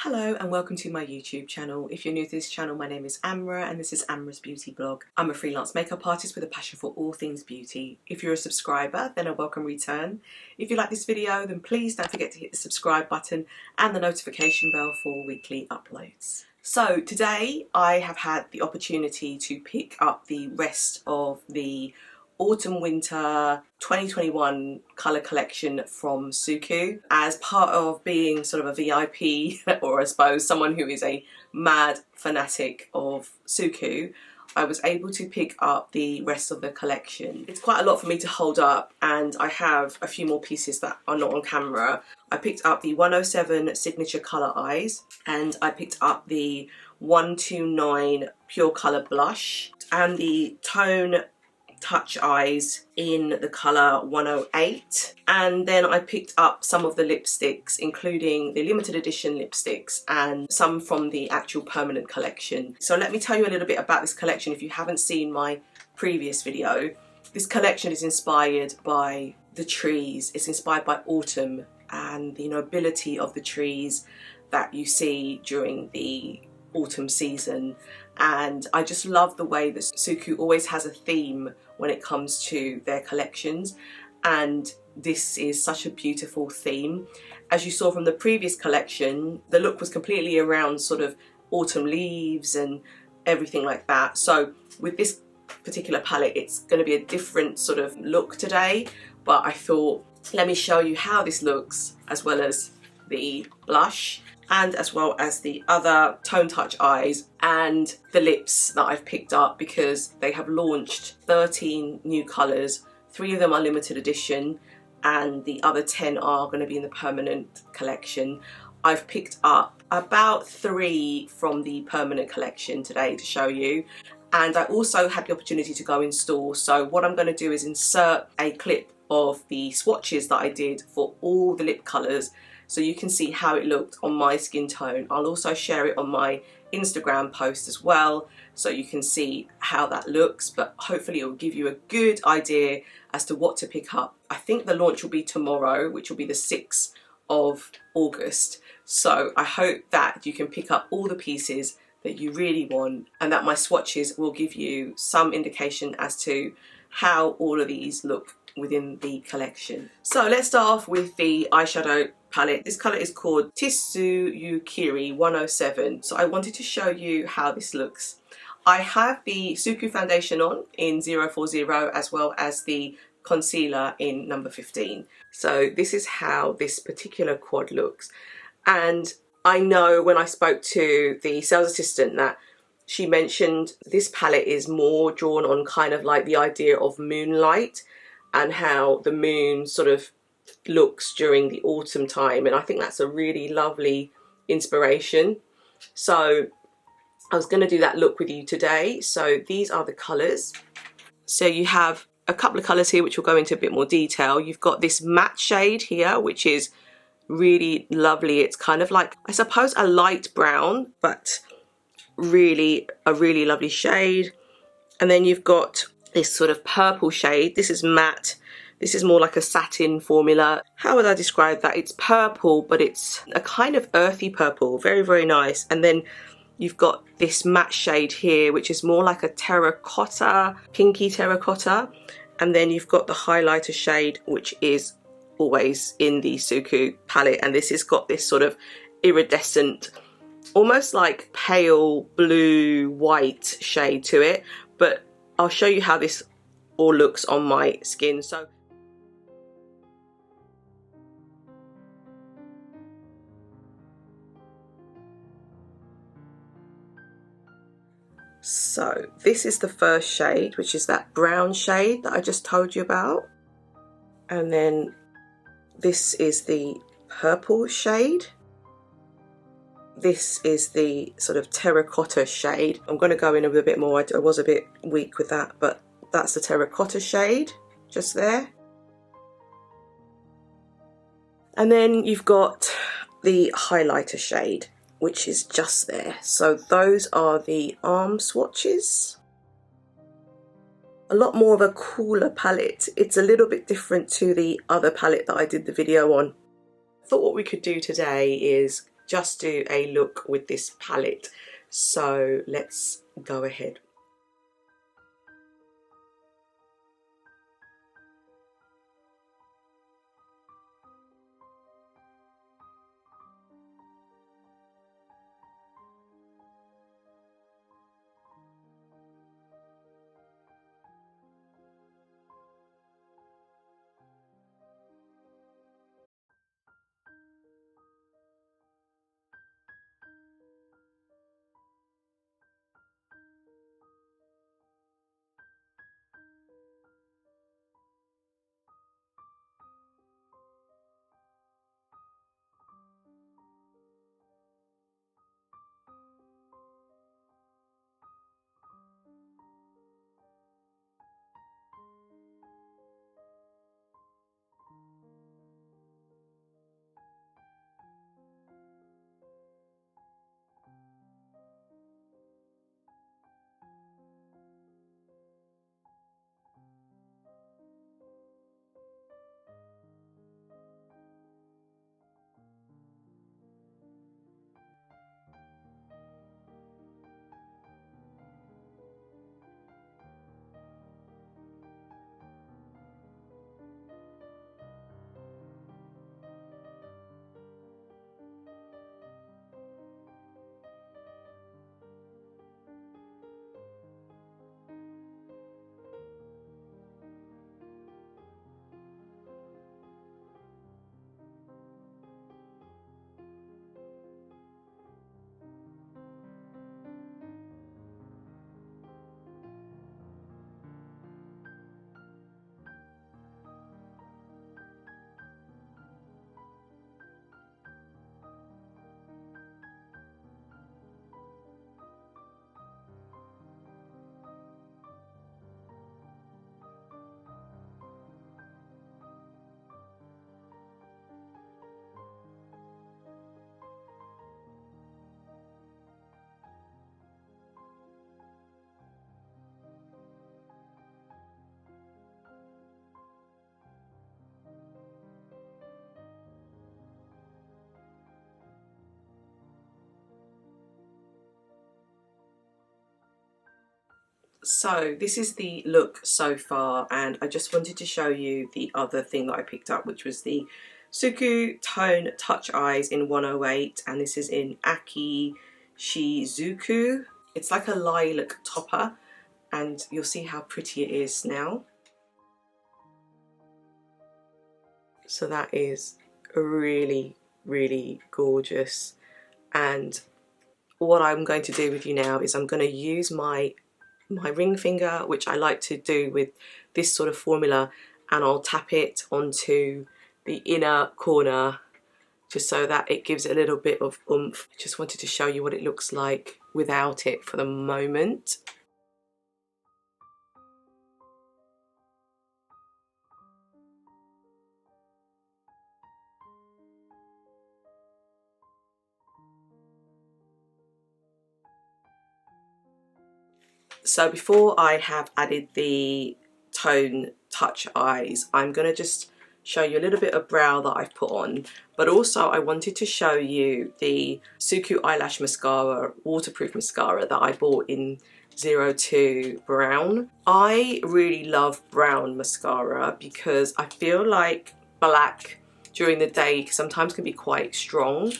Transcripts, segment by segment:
Hello and welcome to my YouTube channel. If you're new to this channel, my name is Amra and this is Amra's Beauty Blog. I'm a freelance makeup artist with a passion for all things beauty. If you're a subscriber, then a welcome return. If you like this video, then please don't forget to hit the subscribe button and the notification bell for weekly uploads. So today I have had the opportunity to pick up the rest of the Autumn Winter 2021 Colour Collection from Suqqu. As part of being sort of a VIP, or I suppose someone who is a mad fanatic of Suqqu, I was able to pick up the rest of the collection. It's quite a lot for me to hold up and I have a few more pieces that are not on camera. I picked up the 107 Signature Colour Eyes and I picked up the 129 Pure Colour Blush and the Tone Touch Eyes in the colour 108, and then I picked up some of the lipsticks, including the limited edition lipsticks and some from the actual permanent collection. So let me tell you a little bit about this collection if you haven't seen my previous video. This collection is inspired by the trees, it's inspired by autumn and the nobility of the trees that you see during the autumn season, and I just love the way that Suqqu always has a theme when it comes to their collections, and this is such a beautiful theme. As you saw from the previous collection, the look was completely around sort of autumn leaves and everything like that. So with this particular palette it's going to be a different sort of look today, but I thought let me show you how this looks, as well as the blush and as well as the other Tone Touch Eyes and the lips that I've picked up, because they have launched 13 new colours. 3 of them are limited edition and the other 10 are going to be in the permanent collection. I've picked up about 3 from the permanent collection today to show you, and I also had the opportunity to go in store. So what I'm going to do is insert a clip of the swatches that I did for all the lip colours, so you can see how it looked on my skin tone. I'll also share it on my Instagram post as well, so you can see how that looks, but hopefully it will give you a good idea as to what to pick up. I think the launch will be tomorrow, which will be the 6th of August. So I hope that you can pick up all the pieces that you really want, and that my swatches will give you some indication as to how all of these look within the collection. So let's start off with the eyeshadow palette. This colour is called TSUYUKIRI 107. So I wanted to show you how this looks. I have the Suqqu foundation on in 040 as well as the concealer in number 15. So this is how this particular quad looks. And I know when I spoke to the sales assistant that she mentioned this palette is more drawn on kind of like the idea of moonlight and how the moon sort of looks during the autumn time, and I think that's a really lovely inspiration. So I was going to do that look with you today. So these are the colours. So you have a couple of colours here which will go into a bit more detail. You've got this matte shade here which is really lovely. It's kind of like, I suppose, a light brown, but really a really lovely shade. And then you've got this sort of purple shade. This is matte. This is more like a satin formula. How would I describe that? It's purple, but it's a kind of earthy purple. Very, very nice. And then you've got this matte shade here, which is more like a terracotta, pinky terracotta. And then you've got the highlighter shade, which is always in the Suqqu palette. And this has got this sort of iridescent, almost like pale blue white shade to it. But I'll show you how this all looks on my skin. So this is the first shade, which is that brown shade that I just told you about. And then this is the purple shade. This is the sort of terracotta shade. I'm going to go in a bit more. I was a bit weak with that, but that's the terracotta shade just there. And then you've got the highlighter shade, which is just there. So those are the arm swatches. A lot more of a cooler palette. It's a little bit different to the other palette that I did the video on. I thought what we could do today is just do a look with this palette. So let's go ahead. So this is the look so far, and I just wanted to show you the other thing that I picked up, which was the Suqqu Tone Touch Eyes in 108, and this is in AKESHIZUKU. It's like a lilac topper, and you'll see how pretty it is now. So that is really, really gorgeous. And what I'm going to do with you now is I'm going to use my ring finger, which I like to do with this sort of formula, and I'll tap it onto the inner corner just so that it gives it a little bit of oomph. Just wanted to show you what it looks like without it for the moment. So before I have added the Tone Touch Eyes, I'm going to just show you a little bit of brow that I've put on, but also I wanted to show you the Suqqu Eyelash Mascara, waterproof mascara that I bought in 02 Brown. I really love brown mascara because I feel like black during the day sometimes can be quite strong,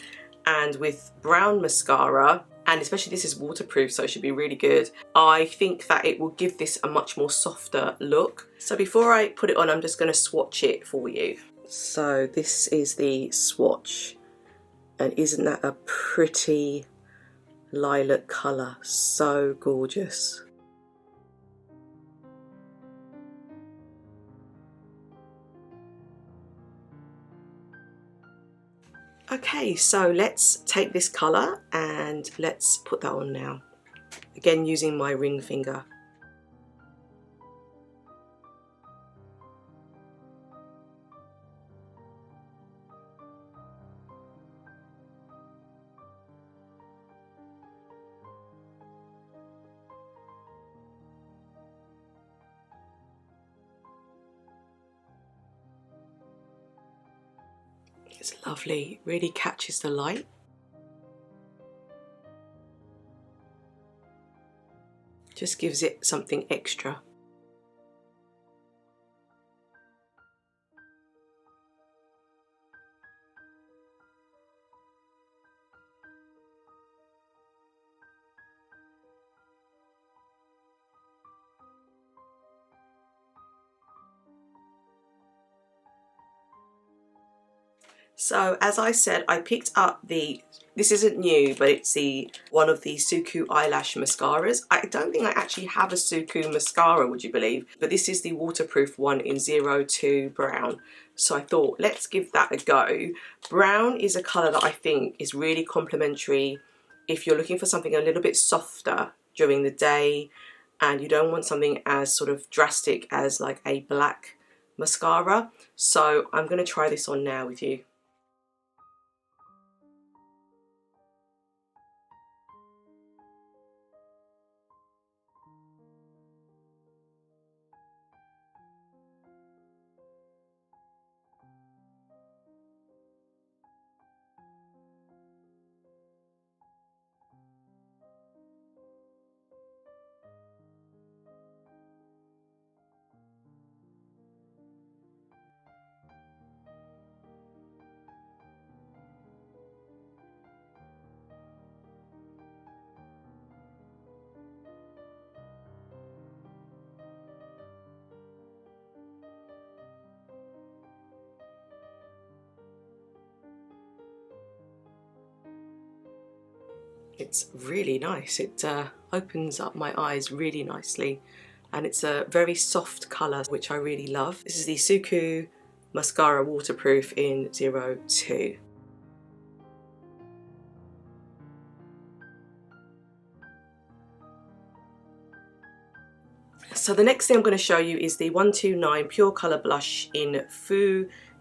and with brown mascara, and especially this is waterproof, so it should be really good, I think that it will give this a much more softer look. So before I put it on, I'm just going to swatch it for you. So this is the swatch, and isn't that a pretty lilac colour? So gorgeous. Okay, so let's take this colour and let's put that on now. Again, using my ring finger. It's lovely, really catches the light. Just gives it something extra. So as I said, I picked up this isn't new, but it's one of the Suqqu eyelash mascaras. I don't think I actually have a Suqqu mascara, would you believe? But this is the waterproof one in 02 brown. So I thought, let's give that a go. Brown is a colour that I think is really complementary if you're looking for something a little bit softer during the day and you don't want something as sort of drastic as like a black mascara. So I'm going to try this on now with you. It's really nice. It opens up my eyes really nicely, and it's a very soft colour, which I really love. This is the Suqqu Mascara Waterproof in 02. So the next thing I'm going to show you is the 129 Pure Colour Blush in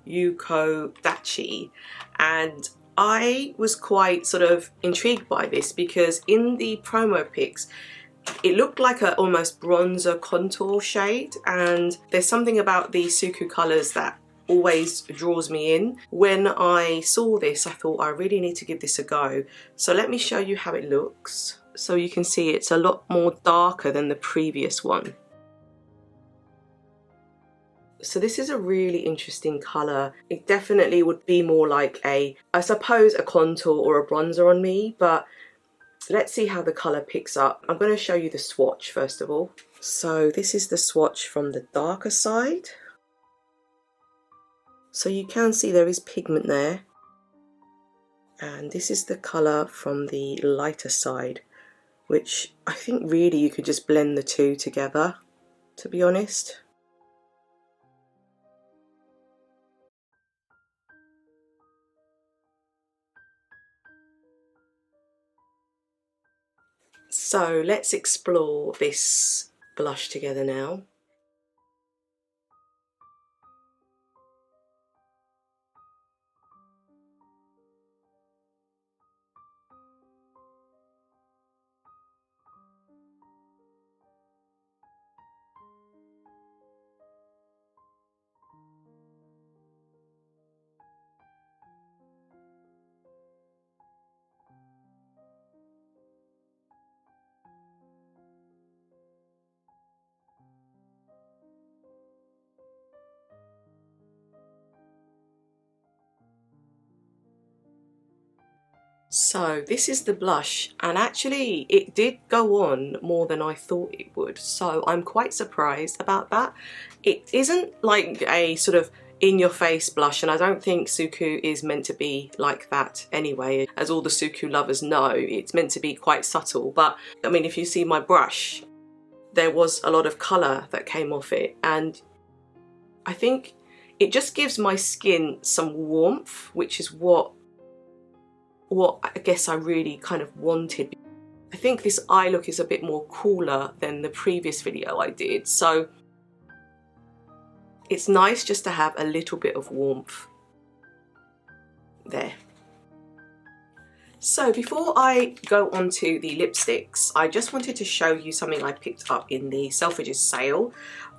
FUYUKODACHI, and I was quite sort of intrigued by this because in the promo pics it looked like a almost bronzer contour shade, and there's something about the Suqqu colours that always draws me in. When I saw this I thought I really need to give this a go. So let me show you how it looks. So you can see it's a lot more darker than the previous one. So this is a really interesting colour. It definitely would be more like I suppose a contour or a bronzer on me, but let's see how the colour picks up. I'm going to show you the swatch first of all. So this is the swatch from the darker side. So you can see there is pigment there. And this is the colour from the lighter side, which I think really you could just blend the two together, to be honest. So let's explore this blush together now. So this is the blush, and actually it did go on more than I thought it would, so I'm quite surprised about that. It isn't like a sort of in-your-face blush, and I don't think Suqqu is meant to be like that anyway. As all the Suqqu lovers know, it's meant to be quite subtle, but I mean, if you see my brush, there was a lot of colour that came off it, and I think it just gives my skin some warmth, which is what I guess I really kind of wanted. I think this eye look is a bit more cooler than the previous video I did, so it's nice just to have a little bit of warmth there. So before I go on to the lipsticks, I just wanted to show you something I picked up in the Selfridges sale.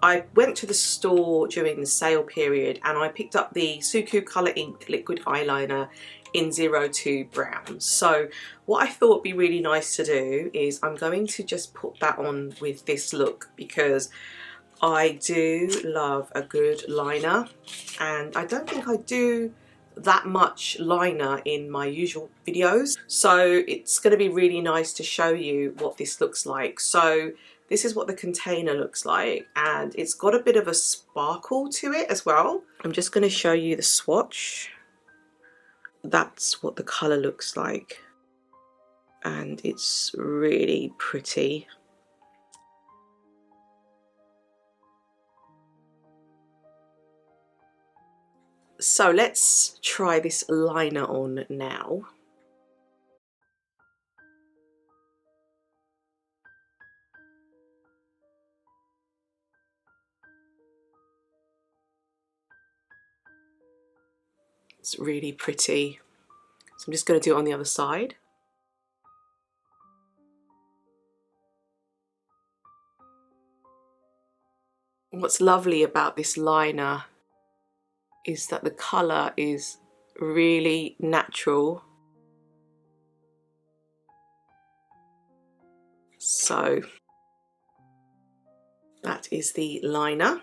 I went to the store during the sale period and I picked up the Suqqu Colour Ink Liquid Eyeliner in 02 brown. So what I thought would be really nice to do is I'm going to just put that on with this look, because I do love a good liner, and I don't think I do that much liner in my usual videos, so it's going to be really nice to show you what this looks like. So this is what the container looks like, and it's got a bit of a sparkle to it as well. I'm just going to show you the swatch. That's what the colour looks like, and it's really pretty. So let's try this liner on now. It's really pretty. So I'm just going to do it on the other side. What's lovely about this liner is that the colour is really natural. So that is the liner.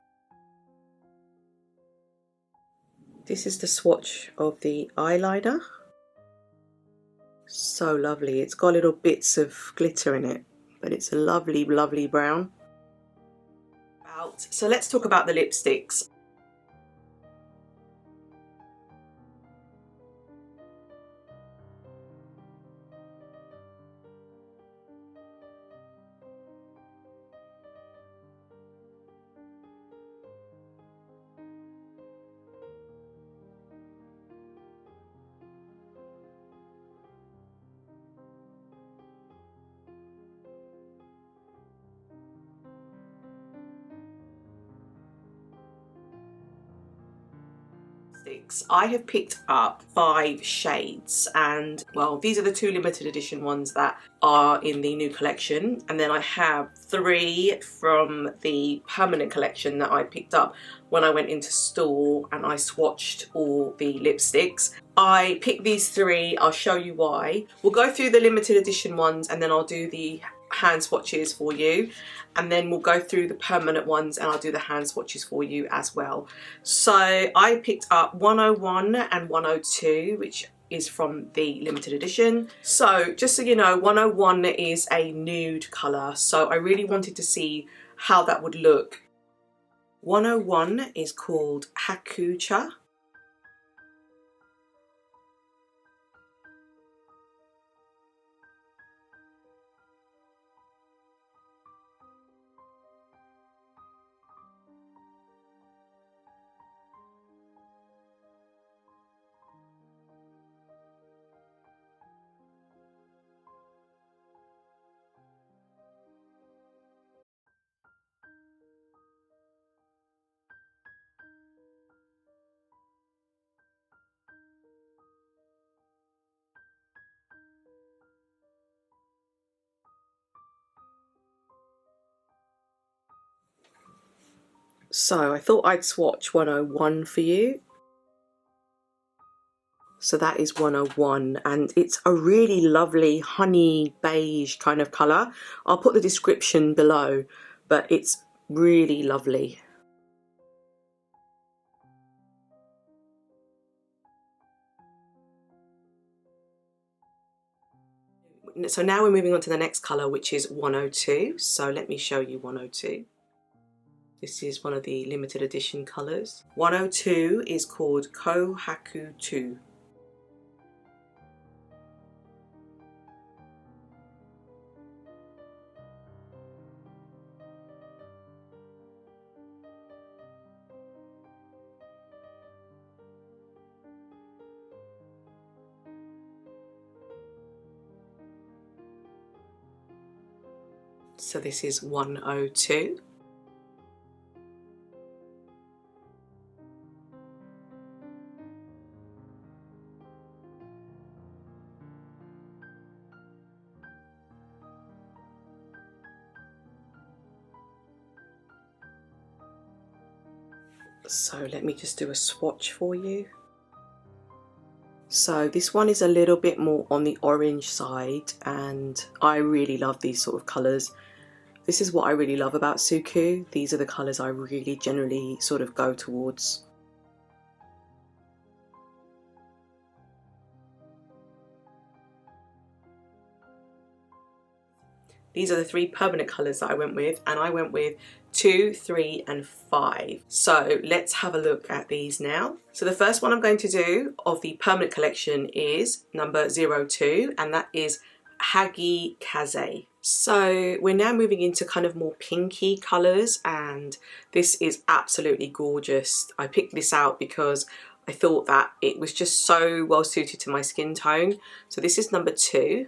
This is the swatch of the eyeliner. So lovely. It's got little bits of glitter in it, but it's a lovely, lovely brown. So let's talk about the lipsticks. I have picked up 5 shades, and well, these are the 2 limited edition ones that are in the new collection, and then I have 3 from the permanent collection that I picked up when I went into store and I swatched all the lipsticks. I picked these 3, I'll show you why. We'll go through the limited edition ones and then I'll do the hand swatches for you, and then we'll go through the permanent ones and I'll do the hand swatches for you as well. So I picked up 101 and 102, which is from the limited edition. So just so you know, 101 is a nude colour, so I really wanted to see how that would look. 101 is called HAKUCHA. So I thought I'd swatch 101 for you. So that is 101, and it's a really lovely honey beige kind of colour. I'll put the description below, but it's really lovely. So now we're moving on to the next colour, which is 102. So let me show you 102. This is one of the limited edition colours. 102 is called KOHAKUTOU. So this is 102. So let me just do a swatch for you. So this one is a little bit more on the orange side, and I really love these sort of colours. This is what I really love about Suqqu. These are the colours I really generally sort of go towards. These are the 3 permanent colours that I went with, and I went with 2, 3 and 5. So let's have a look at these now. So the first one I'm going to do of the permanent collection is number 02, and that is HAGIKAZE. So we're now moving into kind of more pinky colours, and this is absolutely gorgeous. I picked this out because I thought that it was just so well suited to my skin tone. So this is number 2.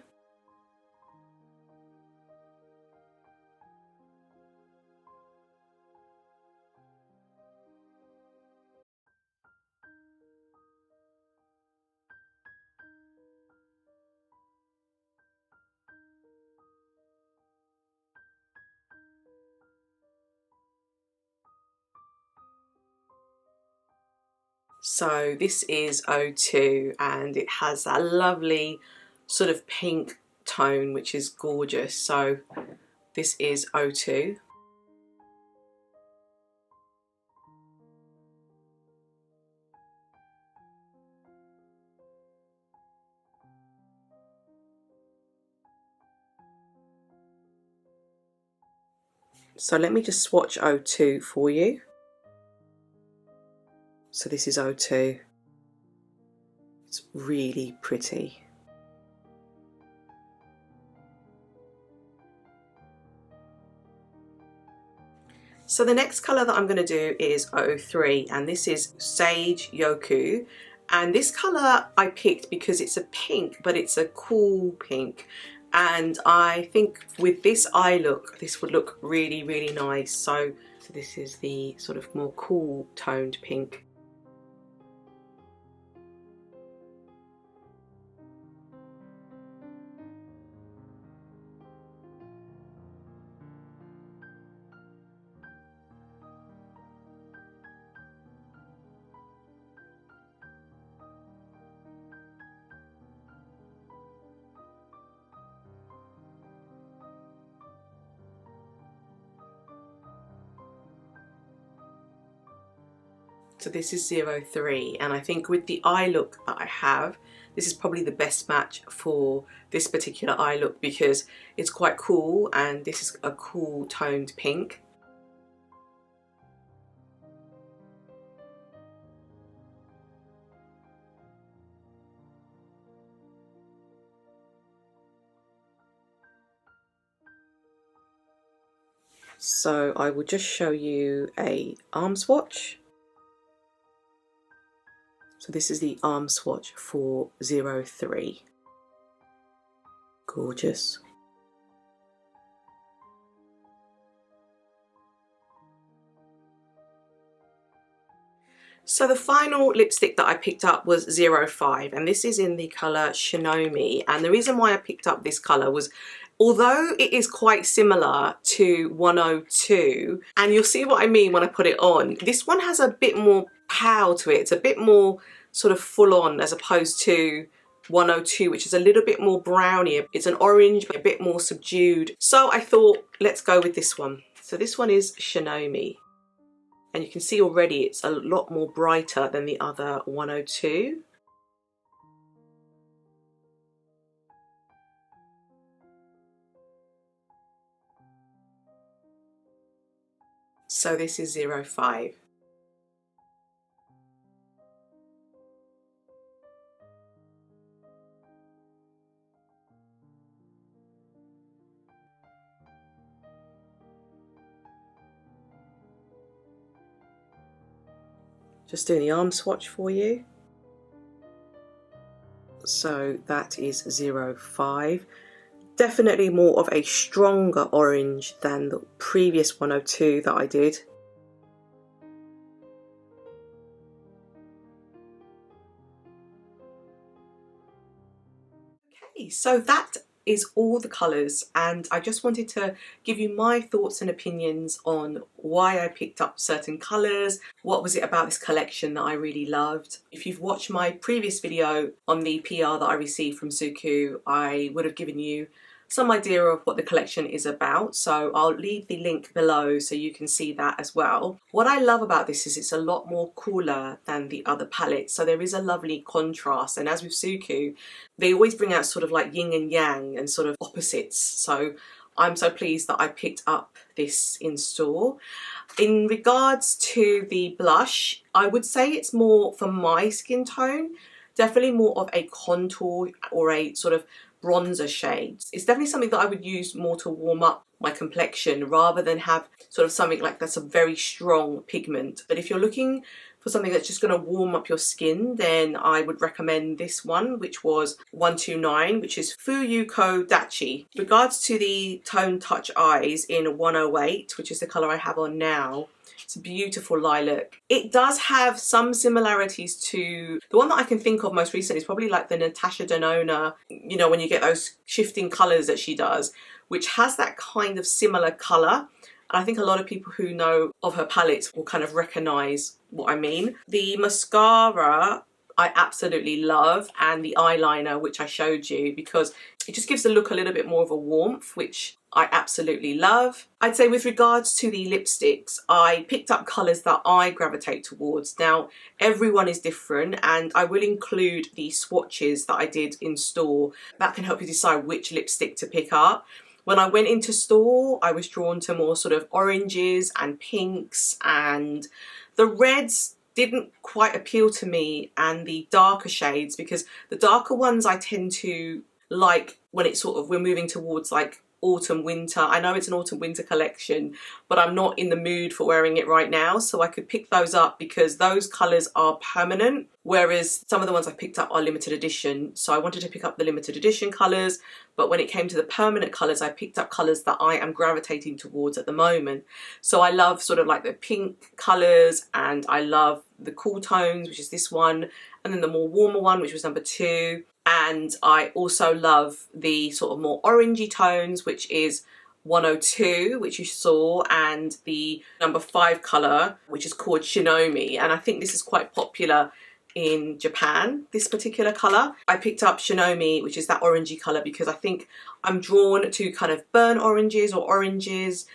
So this is 02, and it has that lovely sort of pink tone, which is gorgeous. So this is 02. So let me just swatch 02 for you. So this is 02. It's really pretty. So the next colour that I'm going to do is 03, and this is SEIGYOKU. And this colour I picked because it's a pink, but it's a cool pink. And I think with this eye look, this would look really, really nice. So this is the sort of more cool toned pink. So this is 03, and I think with the eye look that I have, this is probably the best match for this particular eye look because it's quite cool, and this is a cool toned pink. So I will just show you a arm swatch. So this is the arm swatch for 03. Gorgeous. So the final lipstick that I picked up was 05, and this is in the colour SHIINOMI. And the reason why I picked up this colour was, although it is quite similar to 102, and you'll see what I mean when I put it on, this one has a bit more power to it. It's a bit more sort of full on as opposed to 102, which is a little bit more browny. It's an orange, but a bit more subdued. So I thought, let's go with this one. So this one is SHIINOMI. And you can see already it's a lot more brighter than the other 102. So this is 05. Just doing the arm swatch for you. So that is 05. Definitely more of a stronger orange than the previous 102 that I did. Okay, so that is all the colours, and I just wanted to give you my thoughts and opinions on why I picked up certain colours, what was it about this collection that I really loved. If you've watched my previous video on the PR that I received from Suqqu, I would have given you some idea of what the collection is about, so I'll leave the link below so you can see that as well. What I love about this is it's a lot more cooler than the other palettes, so there is a lovely contrast, and as with Suqqu, they always bring out sort of like yin and yang and sort of opposites, so I'm so pleased that I picked up this in store. In regards to the blush, I would say it's more for my skin tone, definitely more of a contour or a sort of bronzer shades. It's definitely something that I would use more to warm up my complexion rather than have sort of something like that's a very strong pigment. But if you're looking for something that's just going to warm up your skin, then I would recommend this one, which was 129, which is FUYUKODACHI. Regards to the Tone Touch Eyes in 108, which is the colour I have on now, it's a beautiful lilac. It does have some similarities to the one that I can think of most recently is probably like the Natasha Denona, you know, when you get those shifting colours that she does, which has that kind of similar colour. And I think a lot of people who know of her palettes will kind of recognise what I mean. The mascara I absolutely love, and the eyeliner, which I showed you, because it just gives the look a little bit more of a warmth, which I absolutely love. I'd say with regards to the lipsticks, I picked up colours that I gravitate towards. Now, everyone is different, and I will include the swatches that I did in store. That can help you decide which lipstick to pick up. When I went into store, I was drawn to more sort of oranges and pinks, and the reds didn't quite appeal to me, and the darker shades, because the darker ones I tend to like when it's sort of, we're moving towards like autumn winter. I know it's an autumn winter collection, but I'm not in the mood for wearing it right now, so I could pick those up because those colours are permanent, whereas some of the ones I picked up are limited edition. So I wanted to pick up the limited edition colours, but when it came to the permanent colours, I picked up colours that I am gravitating towards at the moment. So I love sort of like the pink colours, and I love the cool tones, which is this one, and then the more warmer one, which was number 2. And I also love the sort of more orangey tones, which is 102, which you saw, and the number 5 colour, which is called SHIINOMI. And I think this is quite popular in Japan, this particular colour. I picked up SHIINOMI, which is that orangey colour, because I think I'm drawn to kind of burnt oranges or oranges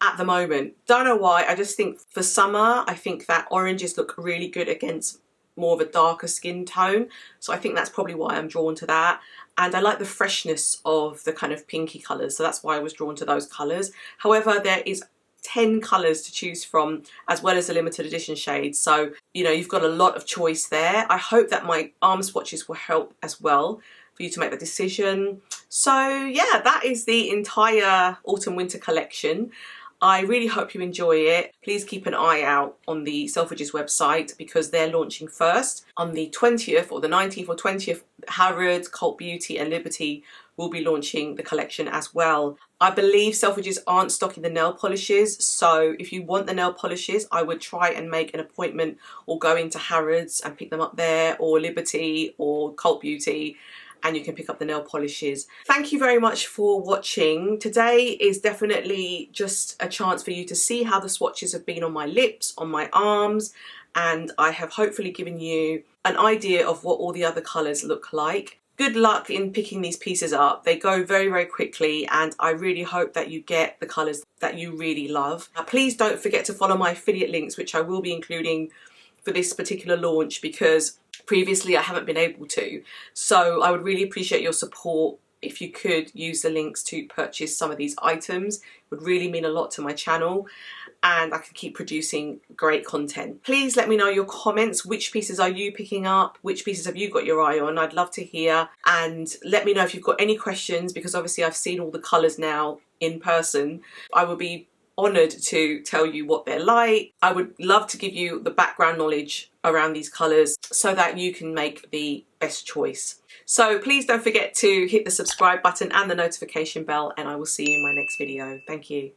at the moment. Don't know why, I just think for summer, I think that oranges look really good against more of a darker skin tone, so I think that's probably why I'm drawn to that. And I like the freshness of the kind of pinky colours, so that's why I was drawn to those colours. However, there is 10 colours to choose from, as well as the limited edition shades, so you know, you've got a lot of choice there. I hope that my arm swatches will help as well for you to make the decision. So yeah, that is the entire autumn winter collection. I really hope you enjoy it. Please keep an eye out on the Selfridges website, because they're launching first. On the 20th or the 19th or 20th, Harrods, Cult Beauty and Liberty will be launching the collection as well. I believe Selfridges aren't stocking the nail polishes, so if you want the nail polishes, I would try and make an appointment or go into Harrods and pick them up there, or Liberty or Cult Beauty, and you can pick up the nail polishes. Thank you very much for watching. Today is definitely just a chance for you to see how the swatches have been on my lips, on my arms, and I have hopefully given you an idea of what all the other colours look like. Good luck in picking these pieces up. They go very, very quickly, and I really hope that you get the colours that you really love. Now, please don't forget to follow my affiliate links, which I will be including for this particular launch, because previously I haven't been able to. So I would really appreciate your support if you could use the links to purchase some of these items. It would really mean a lot to my channel, and I can keep producing great content. Please let me know your comments. Which pieces are you picking up? Which pieces have you got your eye on? I'd love to hear. And let me know if you've got any questions, because obviously I've seen all the colours now in person. I would be honoured to tell you what they're like. I would love to give you the background knowledge around these colours so that you can make the best choice. So please don't forget to hit the subscribe button and the notification bell, and I will see you in my next video. Thank you.